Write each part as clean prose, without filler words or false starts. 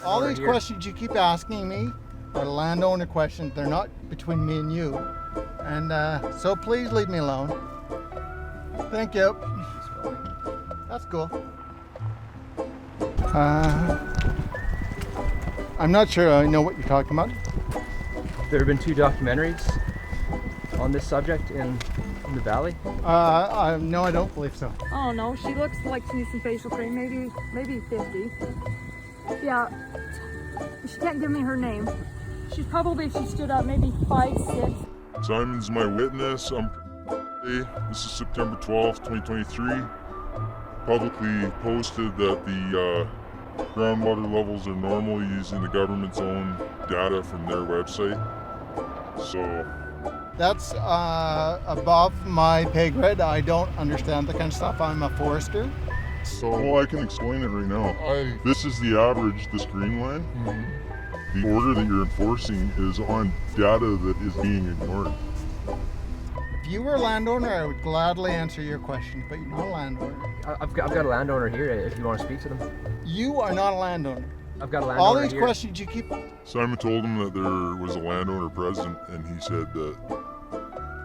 All these questions you keep asking me are landowner questions. They're not between me and you. And so please leave me alone. Thank you. That's cool. I'm not sure I know what you're talking about. There have been 2 documentaries on this subject in the valley. No, I don't believe so. Oh no, she looks like she needs some facial cream, maybe 50. Yeah, she can't give me her name. She's probably, if she stood up, maybe 5, 6. Simon's my witness. This is September 12th, 2023. Publicly posted that the groundwater levels are normal using the government's own data from their website. So that's above my pay grade. I don't understand the kind of stuff. I'm a forester. Well, I can explain it right now. This is the average, this green line. Mm-hmm. The order that you're enforcing is on data that is being ignored. If you were a landowner, I would gladly answer your questions, but you're not a landowner. I've got a landowner here if you want to speak to them. You are not a landowner. I've got a landowner All these here. questions you keep... Simon told him that there was a landowner present, and he said that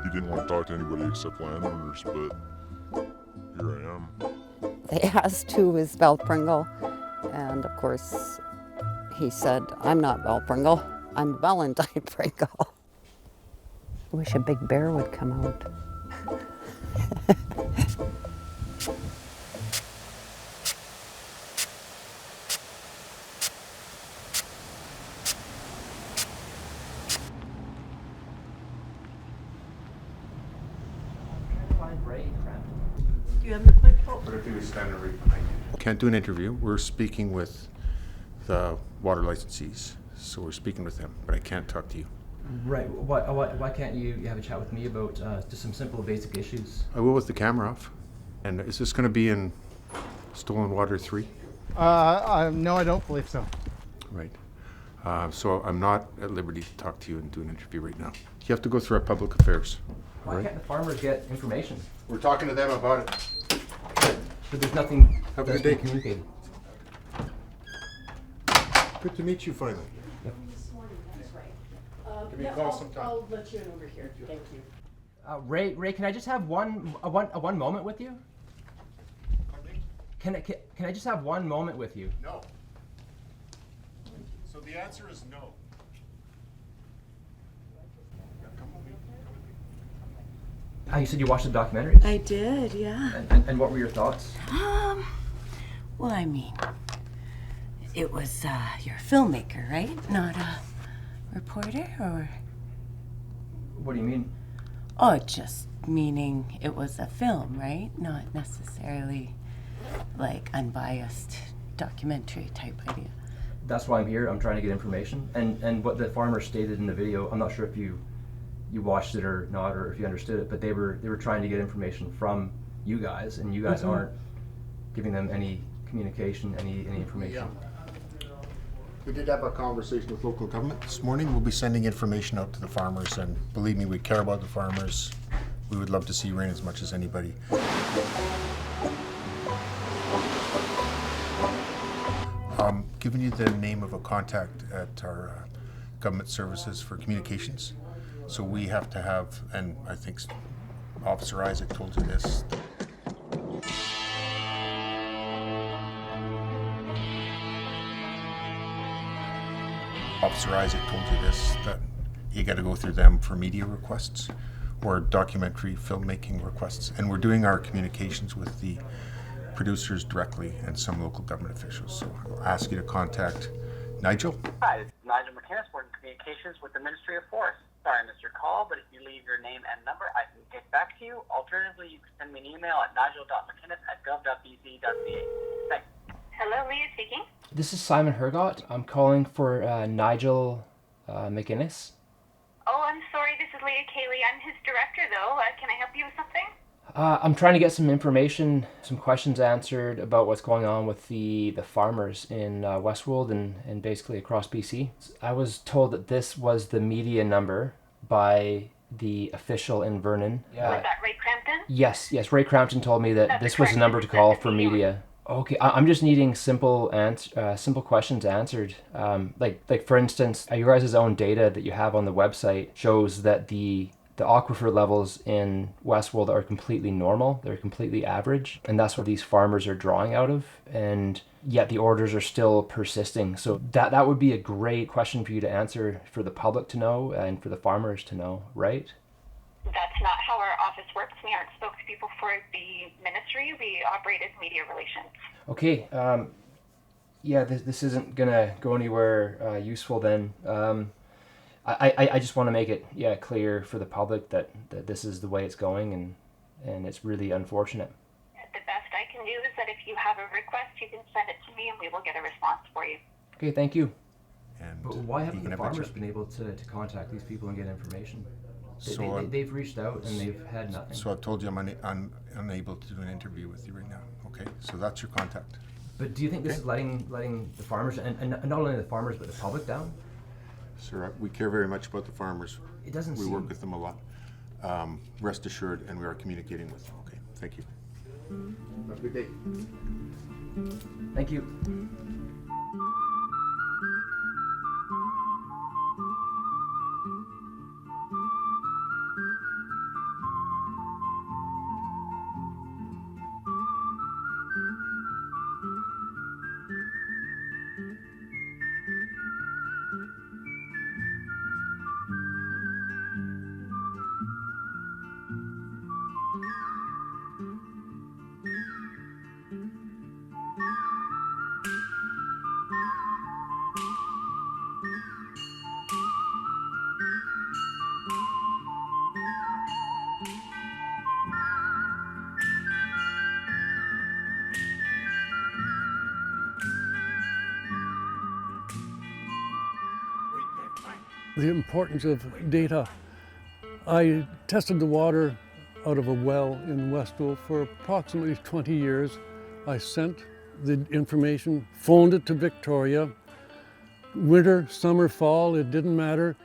he didn't want to talk to anybody except landowners, but here I am. They asked who was Val Pringle, and of course he said, I'm not Val Pringle, I'm Valentine Pringle. I wish a big bear would come out. Do you have the quick vote? What if he was standing right behind you? Can't do an interview. We're speaking with the water licensees, so we're speaking with them, but I can't talk to you. Right. Why can't you have a chat with me about just some simple basic issues? I will with the camera off. And is this going to be in Stolen Water 3? No, I don't believe so. Right. So I'm not at liberty to talk to you and do an interview right now. You have to go through our public affairs. Why can't the farmers get information? We're talking to them about it. But there's nothing Have a that's good day. being communicated. Good to meet you finally. Yep. Give me a call sometime. I'll let you in over here. Thank you. Ray, can I just have one moment with you? Can I just have one moment with you? No. So the answer is no. You said you watched the documentaries? I did, yeah. And what were your thoughts? Well, I mean, it was, you're a filmmaker, right? Not a reporter, or? What do you mean? Oh, just meaning it was a film, right? Not necessarily like unbiased documentary type idea. That's why I'm here. I'm trying to get information. And what the farmer stated in the video, I'm not sure if you watched it or not, or if you understood it, but they were trying to get information from you guys, and you guys aren't giving them any communication, any information. Yeah. We did have a conversation with local government this morning. We'll be sending information out to the farmers, and believe me, we care about the farmers. We would love to see rain as much as anybody. Giving you the name of a contact at our government services for communications. So we have to have, and I think Officer Isaac told you this. Officer Isaac told you this, that you got to go through them for media requests or documentary filmmaking requests. And we're doing our communications with the producers directly and some local government officials. So I'll ask you to contact Nigel. Hi, this is Nigel McInnes, working communications with the Ministry of Forest. Sorry I missed your call, but if you leave your name and number, I can get back to you. Alternatively, you can send me an email at nigel.mckinnis@gov.bc.ca. Thanks. Hello, Leah speaking. This is Simon Hergott. I'm calling for Nigel McInnes. Oh, I'm sorry, this is Leah Cayley. I'm his director, though. Can I help you with something? I'm trying to get some information, some questions answered about what's going on with the farmers in Westwold and basically across BC. I was told that this was the media number by the official in Vernon. Was that Ray Crampton? Yes. Ray Crampton told me that this was the number to call for media. Okay, I'm just needing simple questions answered. Like for instance, your guys' own data that you have on the website shows that the aquifer levels in Westwold are completely normal. They're completely average, and that's what these farmers are drawing out of. And yet the orders are still persisting. So that would be a great question for you to answer, for the public to know and for the farmers to know, right? That's not how our office works. We aren't spokespeople for the ministry. We operate as media relations. Okay. Yeah, this isn't gonna go anywhere useful then. I just want to make it clear for the public that this is the way it's going, and it's really unfortunate. The best I can do is that if you have a request, you can send it to me and we will get a response for you. Okay, thank you. And But why you haven't can the have a farmers check. been able to contact these people and get information? So They've reached out and they've had nothing. So I've told you I'm unable to do an interview with you right now. Okay, so that's your contact. But do you think this is letting the farmers, and not only the farmers, but the public down? Sir, we care very much about the farmers. It doesn't We seem... work with them a lot. Rest assured, and we are communicating with them. Okay, thank you. Have a good day. Thank you. The importance of data. I tested the water out of a well in Westwold for approximately 20 years. I sent the information, phoned it to Victoria. Winter, summer, fall, it didn't matter.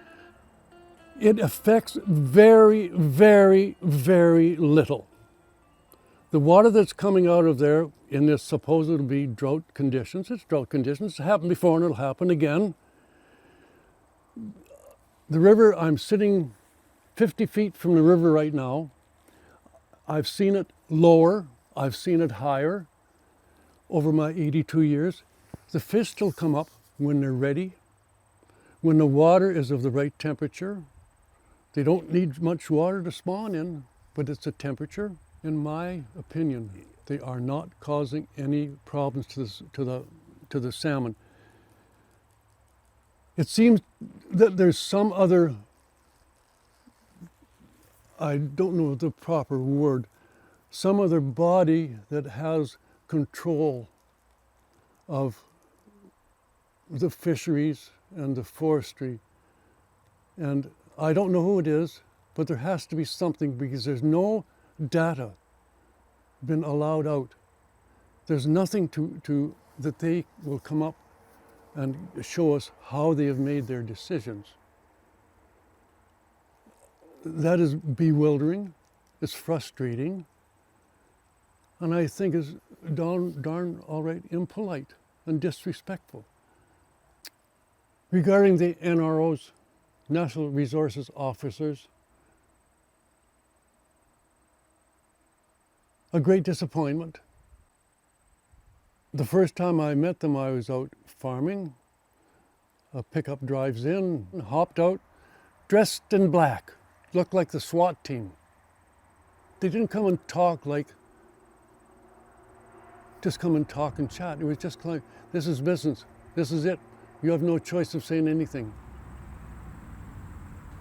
It affects very, very, very little. The water that's coming out of there in this supposed to be drought conditions, it's drought conditions, it's happened before and it'll happen again. The river, I'm sitting 50 feet from the river right now. I've seen it lower, I've seen it higher over my 82 years. The fish still come up when they're ready, when the water is of the right temperature. They don't need much water to spawn in, but it's a temperature. In my opinion, they are not causing any problems to the salmon. It seems that there's some other, I don't know the proper word, some other body that has control of the fisheries and the forestry. And I don't know who it is, but there has to be something, because there's no data been allowed out. There's nothing that they will come up and show us how they have made their decisions. That is bewildering, it's frustrating, and I think is darn all right impolite and disrespectful. Regarding the NROs, Natural Resources Officers, a great disappointment. The first time I met them, I was out farming. A pickup drives in, hopped out, dressed in black, looked like the SWAT team. They didn't come and talk just come and talk and chat. It was just like, this is business, this is it. You have no choice of saying anything.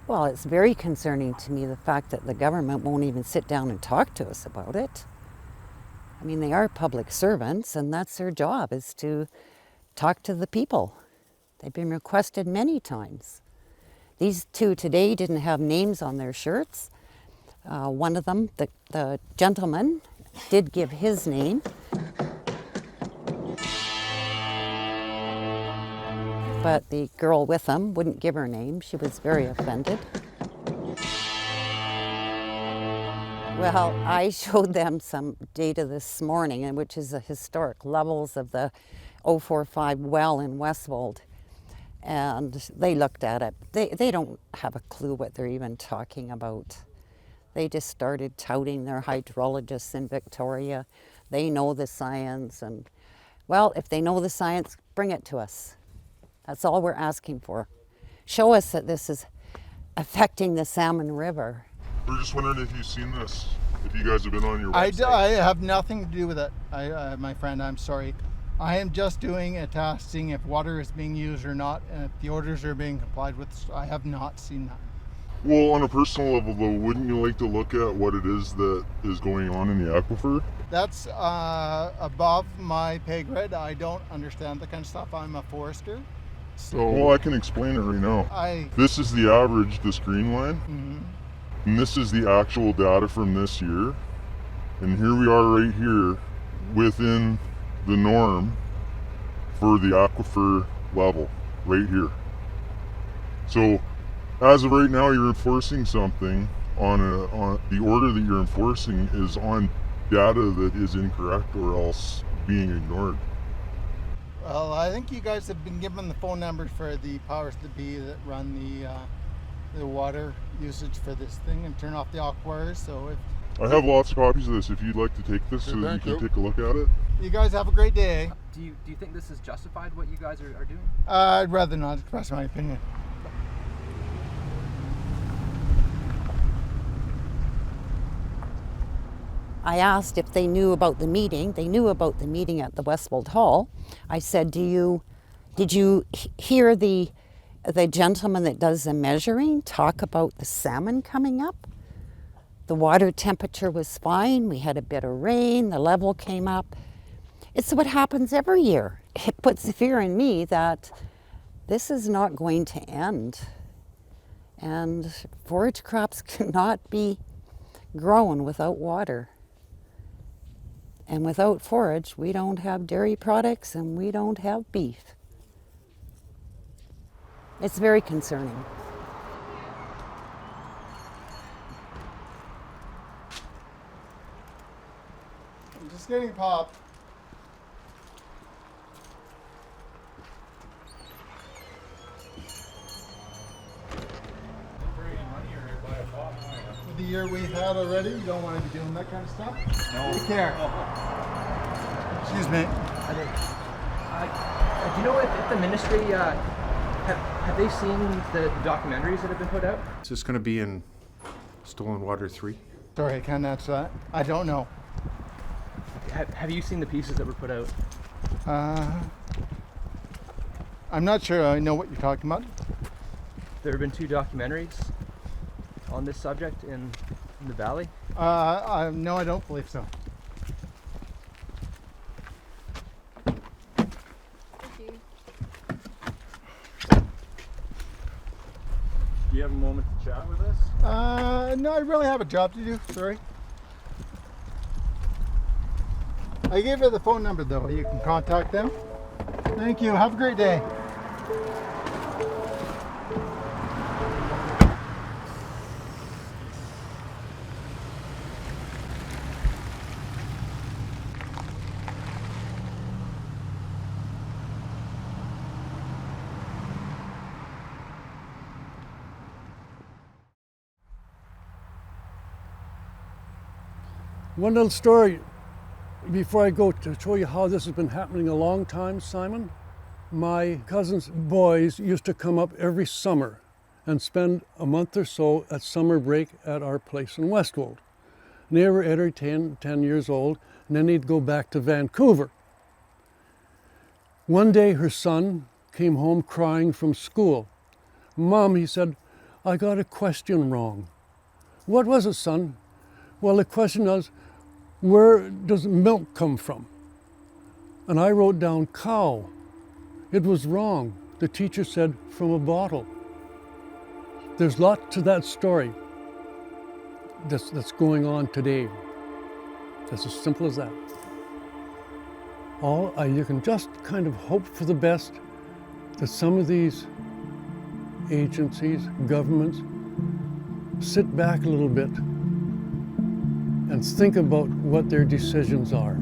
Well, it's very concerning to me, the fact that the government won't even sit down and talk to us about it. I mean, they are public servants, and that's their job, is to talk to the people. They've been requested many times. These two today didn't have names on their shirts. One of them, the gentleman, did give his name. But the girl with him wouldn't give her name. She was very offended. Well, I showed them some data this morning, and which is the historic levels of the 045 well in Westwold. And they looked at it. They don't have a clue what they're even talking about. They just started touting their hydrologists in Victoria. They know the science, and well, if they know the science, bring it to us. That's all we're asking for. Show us that this is affecting the Salmon River. We're just wondering if you've seen this, if you guys have been on your I website. have nothing to do with it, my friend, I'm sorry. I am just doing a testing if water is being used or not, and if the orders are being complied with. I have not seen that. Well, on a personal level though, wouldn't you like to look at what it is that is going on in the aquifer? That's above my pay grade. I don't understand that kind of stuff. I'm a forester. So Well, I can explain it right now. This is the average, this green line. And this is the actual data from this year. And here we are right here within the norm for the aquifer level, right here. So as of right now, you're enforcing something on the order that you're enforcing is on data that is incorrect or else being ignored. Well, I think you guys have been given the phone numbers for the powers that be that run the water usage for this thing and turn off the aquifers. So if I have lots of copies of this if you'd like to take this so that you can take a look at it. you guys have a great day. Do you think this is justified, what you guys are doing? I'd rather not express my opinion. I asked if they knew about the meeting. They knew about the meeting at the Westwold Hall. I said, did you hear the gentleman that does the measuring talk about the salmon coming up? The water temperature was fine. We had a bit of rain. The level came up. It's what happens every year. It puts the fear in me that this is not going to end. And forage crops cannot be grown without water. And without forage, we don't have dairy products and we don't have beef. It's very concerning. I'm just getting popped. For the year we've had already, you don't want to be doing that kind of stuff? No. Take care. Excuse me. Do you know if the ministry, have they seen the documentaries that have been put out? Is this going to be in Stolen Water 3? Sorry, I can't answer that. I don't know. Have you seen the pieces that were put out? I'm not sure I know what you're talking about. There have been 2 documentaries on this subject in the valley. No, I don't believe so. Do you have a moment to chat with us? No, I really have a job to do. Sorry. I gave her the phone number though. You can contact them. Thank you. Have a great day. One little story before I go to show you how this has been happening a long time, Simon. My cousin's boys used to come up every summer and spend a month or so at summer break at our place in Westwold. And they were 8 or 10 years old, and then they'd go back to Vancouver. One day her son came home crying from school. Mom, he said, I got a question wrong. What was it, son? Well, the question was, where does milk come from? And I wrote down cow. It was wrong. The teacher said from a bottle. There's a lot to that story that's going on today. It's as simple as that. You can just kind of hope for the best that some of these agencies, governments, sit back a little bit and think about what their decisions are.